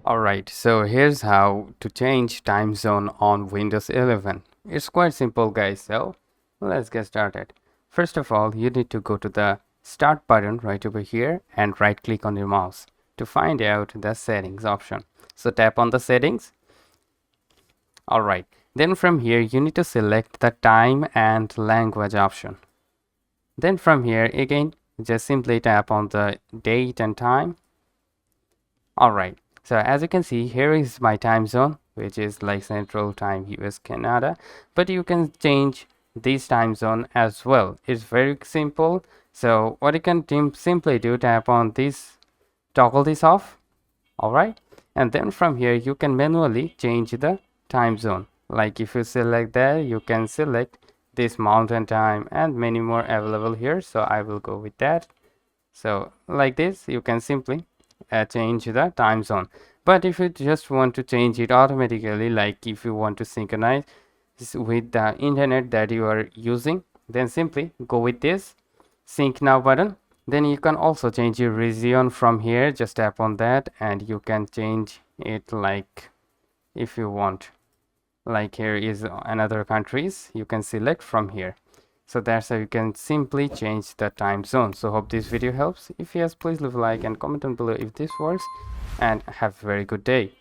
Alright, so here's how to change time zone on Windows 11. It's quite simple guys, so let's get started. First of all, you need to go to the start button right over here and right click on your mouse to find out the settings option. So tap on the settings. Alright, then from here you need to select the time and language option. Then from here again, just simply tap on the date and time. Alright, so as you can see, here is my time zone, which is like Central Time US Canada, but you can change this time zone as well. It's very simple. So what you can simply do, tap on this, toggle this off. Alright, and then from here you can manually change the time zone. Like if you select that, you can select this mountain time and many more available here, so I will go with that. So like this you can simply change the time zone. But if you just want to change it automatically, like if you want to synchronize with the internet that you are using, then simply go with this sync now button. Then you can also change your region from here. Just tap on that and you can change it like if you want. Like here is another countries, you can select from here. So that's how you can simply change the time zone. So hope this video helps. If yes, please leave a like and comment down below if this works, and have a very good day.